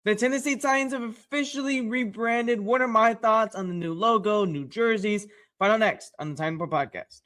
The Tennessee Titans have officially rebranded. What are my thoughts on the new logo, new jerseys? Find out next on the Titan Report podcast.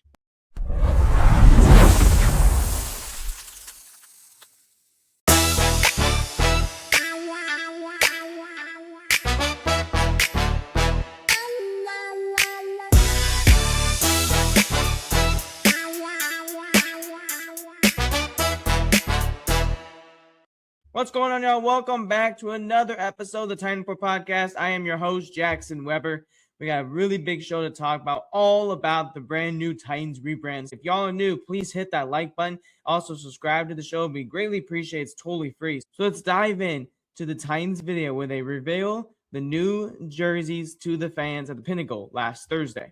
What's going on, y'all? Welcome back to another episode of the Titan Report podcast. I am your host, Jackson Weber. We got a really big show to talk about, all about the brand new Titans rebrands. If y'all are new, please hit that like button. Also, subscribe to the show. We greatly appreciate it. It's totally free. So let's dive in to the Titans video where they reveal the new jerseys to the fans at the Pinnacle last Thursday.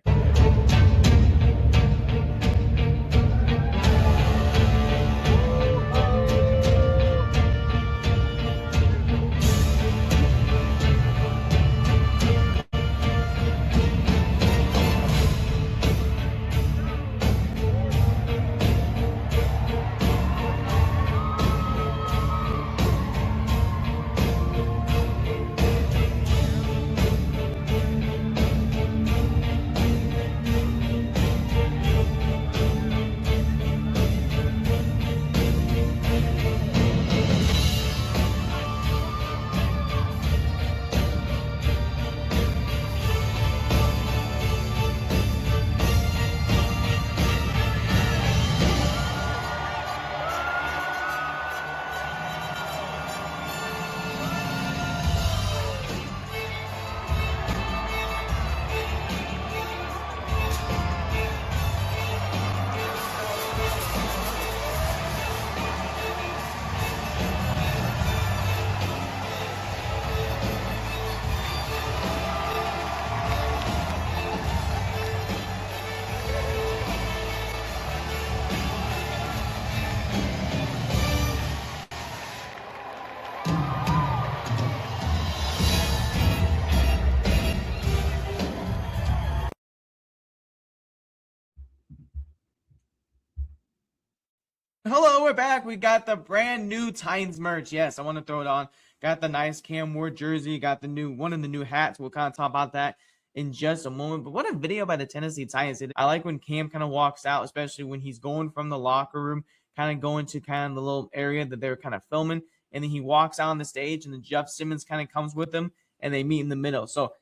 Hello, we're back. We got the brand new Titans merch. Yes, I want to throw it on. Got the nice Cam Ward jersey. Got the new one of the new hats. We'll kind of talk about that in just a moment. But what a video by the Tennessee Titans. I like when Cam kind of walks out, especially when he's going from the locker room, kind of going to kind of the little area that they're kind of filming. And then he walks out on the stage, and then Jeff Simmons kind of comes with him, and they meet in the middle. So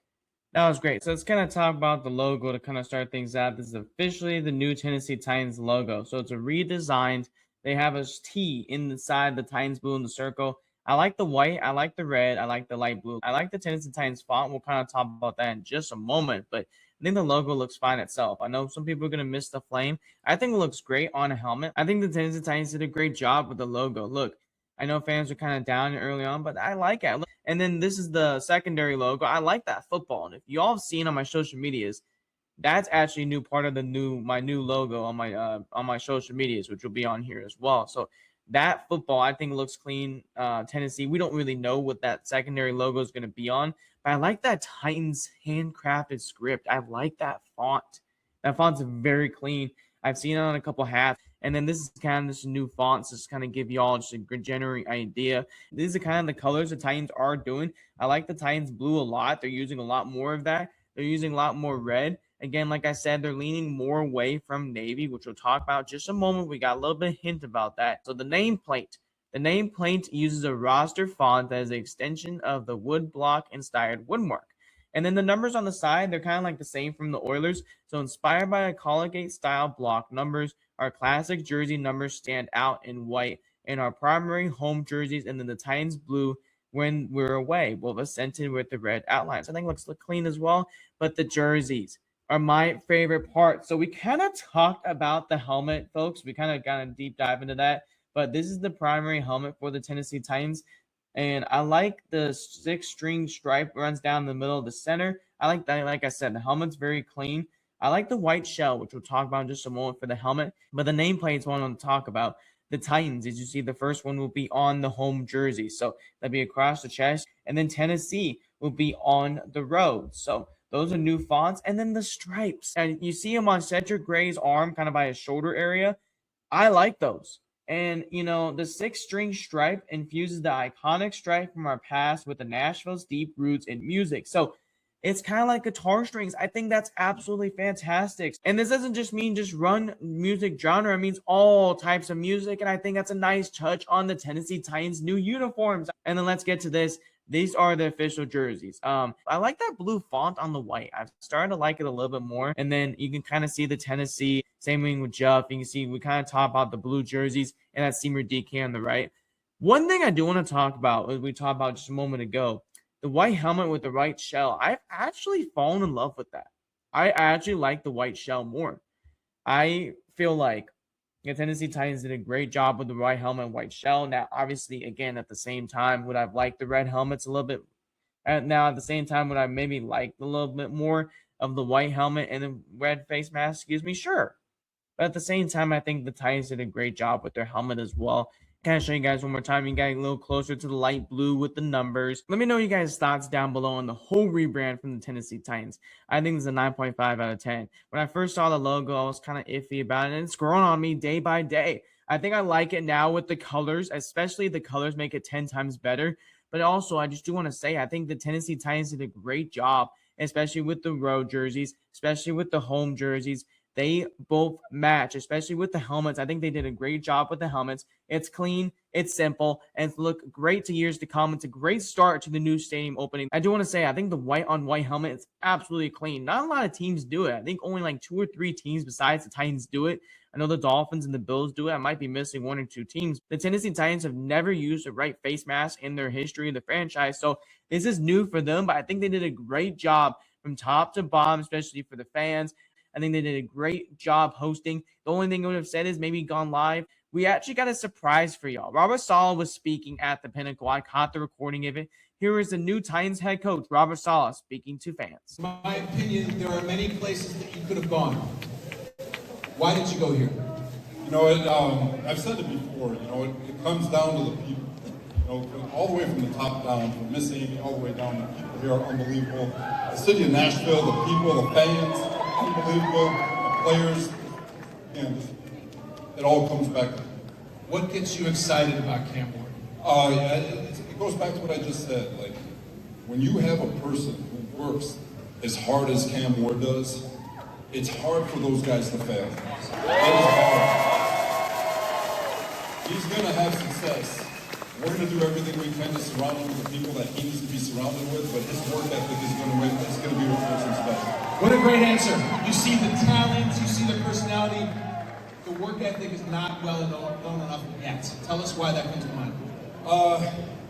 that was great. So let's kind of talk about the logo to kind of start things out. This is officially the new Tennessee Titans logo. So it's a redesigned. They have a T inside the Titans blue in the circle. I like the white. I like the red. I like the light blue. I like the Tennessee Titans font. We'll kind of talk about that in just a moment. But I think the logo looks fine itself. I know some people are going to miss the flame. I think it looks great on a helmet. I think the Tennessee Titans did a great job with the logo. Look, I know fans are kind of down early on, but I like it. And then this is the secondary logo. I like that football. And if you all have seen on my social medias, that's actually a new part of my new logo on my social medias, which will be on here as well. So that football, I think, looks clean. Tennessee, we don't really know what that secondary logo is going to be on, but I like that Titans handcrafted script. I like that font. That font's very clean. I've seen it on a couple hats. And then this is kind of this new font, so just kind of give you all just a general idea. These are kind of the colors the Titans are doing. I like the Titans blue a lot. They're using a lot more of that. They're using a lot more red. Again, like I said, they're leaning more away from navy, which we'll talk about just a moment. We got a little bit of hint about that. So the nameplate uses a roster font that is an extension of the wood block inspired woodmark. And then the numbers on the side, they're kind of like the same from the Oilers. So inspired by a collegiate style block numbers, our classic jersey numbers stand out in white in our primary home jerseys, and then the Titans blue when we're away, well, accented with the red outlines. I think it looks clean as well, but the jerseys are my favorite part. So we kind of talked about the helmet, folks. We kind of got a deep dive into that, but this is the primary helmet for the Tennessee Titans. And I like the 6-string stripe runs down the middle of the center. I like that. Like I said, the helmet's very clean. I like the white shell, which we'll talk about in just a moment for the helmet. But the nameplates one I want to talk about. The Titans, as you see, the first one will be on the home jersey. So that'll be across the chest. And then Tennessee will be on the road. So those are new fonts. And then the stripes. And you see them on Cedric Gray's arm, kind of by his shoulder area. I like those. And, you know, the 6-string stripe infuses the iconic stripe from our past with the Nashville's deep roots in music. So it's kind of like guitar strings. I think that's absolutely fantastic. And this doesn't just mean just run music genre. It means all types of music. And I think that's a nice touch on the Tennessee Titans' new uniforms. And then let's get to this. These are the official jerseys. I like that blue font on the white. I've started to like it a little bit more. And then you can kind of see the Tennessee, same thing with Jeff. You can see we kind of talk about the blue jerseys and that Seymour DK on the right. One thing I do want to talk about, as we talked about just a moment ago, the white helmet with the white shell. I've actually fallen in love with that. I actually like the white shell more. I feel like the Tennessee Titans did a great job with the white helmet and white shell. Now, obviously, again, at the same time, would I've liked the red helmets a little bit? Now, at the same time, would I maybe like a little bit more of the white helmet and the red face mask? Excuse me, sure. But at the same time, I think the Titans did a great job with their helmet as well. Kind of show you guys one more time. You got a little closer to the light blue with the numbers. Let me know you guys' thoughts down below on the whole rebrand from the Tennessee Titans. I think it's a 9.5 out of 10. When I first saw the logo, I was kind of iffy about it, and it's growing on me day by day. I think I like it now with the colors, especially the colors make it 10 times better. But also, I just do want to say, I think the Tennessee Titans did a great job, especially with the road jerseys, especially with the home jerseys. They both match, especially with the helmets. I think they did a great job with the helmets. It's clean, it's simple, and it's look great to years to come. It's a great start to the new stadium opening. I do want to say, I think the white on white helmet is absolutely clean. Not a lot of teams do it. I think only like 2 or 3 teams besides the Titans do it. I know the Dolphins and the Bills do it. I might be missing 1 or 2 teams. The Tennessee Titans have never used a right face mask in their history of the franchise, so this is new for them, but I think they did a great job from top to bottom, especially for the fans. I think they did a great job hosting. The only thing I would have said is maybe gone live. We actually got a surprise for y'all. Robert Saleh was speaking at the Pinnacle. I caught the recording of it. Here is the new Titans head coach, Robert Saleh, speaking to fans. In my opinion, there are many places that you could have gone. Why did you go here? You know, I've said it before, you know, it comes down to the people. You know, all the way from the top down, from Miss Amy, all the way down, the people here are unbelievable. The city of Nashville, the people, the fans, unbelievable, the players, and it all comes back. What gets you excited about Cam Ward? It goes back to what I just said. Like, when you have a person who works as hard as Cam Ward does, it's hard for those guys to fail. It is hard. He's going to have success. We're going to do everything we can to surround him with the people that he needs to be surrounded with, but his work ethic is going to win. It's going to be what makes him special. What a great answer. You see the talent, you see the personality. The work ethic is not well known enough yet. Tell us why that comes to mind.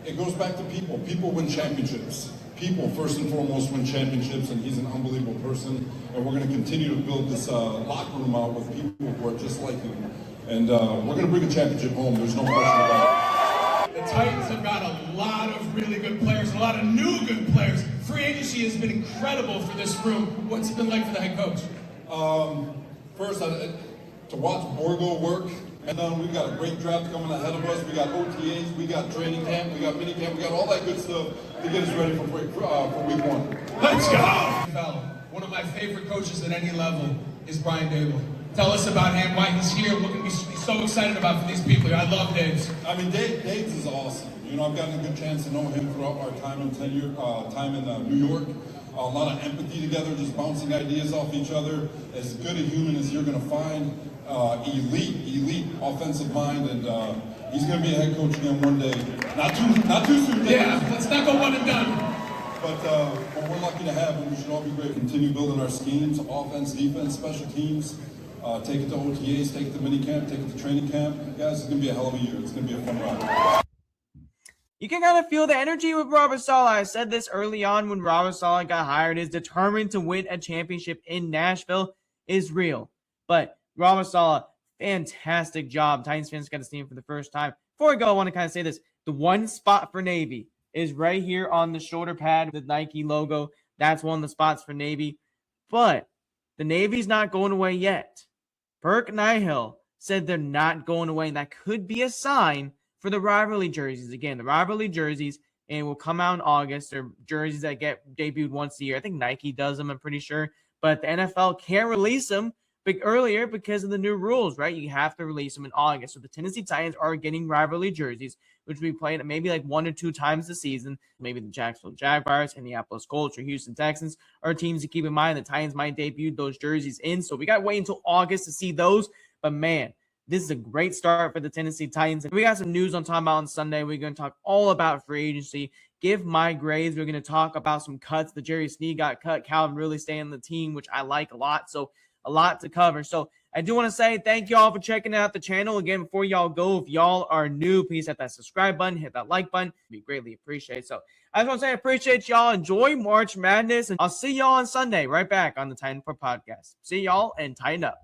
It goes back to people. People win championships. People, first and foremost, win championships, and he's an unbelievable person. And we're going to continue to build this locker room out with people who are just like him. And we're going to bring a championship home. There's no question about it. The Titans have got a lot of really good players, a lot of new good players. Free agency has been incredible for this room. What's it been like for the head coach? First, to watch Borgo work, and then we've got a great draft coming ahead of us. We got OTAs, we got training camp, we got mini camp, we got all that good stuff to get us ready for week 1. Let's go! One of my favorite coaches at any level is Brian Dable. Tell us about him, why he's here, what can we be so excited about for these people. I love Daves. I mean, Daves is awesome. You know, I've gotten a good chance to know him throughout our time in New York. A lot of empathy together, just bouncing ideas off each other. As good a human as you're going to find. Elite offensive mind, and he's going to be a head coach again one day. Not too soon. Yeah, let's not go one and done. But we're lucky to have him. We should all be great. Continue building our schemes, offense, defense, special teams. Take it to OTAs, take it to minicamp, take it to training camp. Guys, it's going to be a hell of a year. It's going to be a fun ride. You can kind of feel the energy with Robert Saleh. I said this early on when Robert Saleh got hired. Is determined to win a championship in Nashville is real. But Robert Saleh, fantastic job. Titans fans got to see him for the first time. Before I go, I want to kind of say this. The one spot for Navy is right here on the shoulder pad, the Nike logo. That's one of the spots for Navy. But the Navy's not going away yet. Burke Nihill said they're not going away, and that could be a sign for the rivalry jerseys. Again, the rivalry jerseys, and will come out in August. They're jerseys that get debuted once a year. I think Nike does them, I'm pretty sure. But the NFL can't release them earlier because of the new rules, right? You have to release them in August. So the Tennessee Titans are getting rivalry jerseys, which we played maybe like 1 or 2 times this season. Maybe the Jacksonville Jaguars, Indianapolis Colts, or Houston Texans are teams to keep in mind. The Titans might debut those jerseys in. So we got to wait until August to see those. But man, this is a great start for the Tennessee Titans. And we got some news on Time Out on Sunday. We're going to talk all about free agency, give my grades. We're going to talk about some cuts. The Jerry Sneed got cut. Calvin really staying on the team, which I like a lot. So a lot to cover. So I do want to say thank y'all for checking out the channel. Again, before y'all go, if y'all are new, please hit that subscribe button, hit that like button. It'd be greatly appreciated. So I just want to say I appreciate y'all. Enjoy March Madness. And I'll see y'all on Sunday right back on the Titan Report podcast. See y'all and tighten up.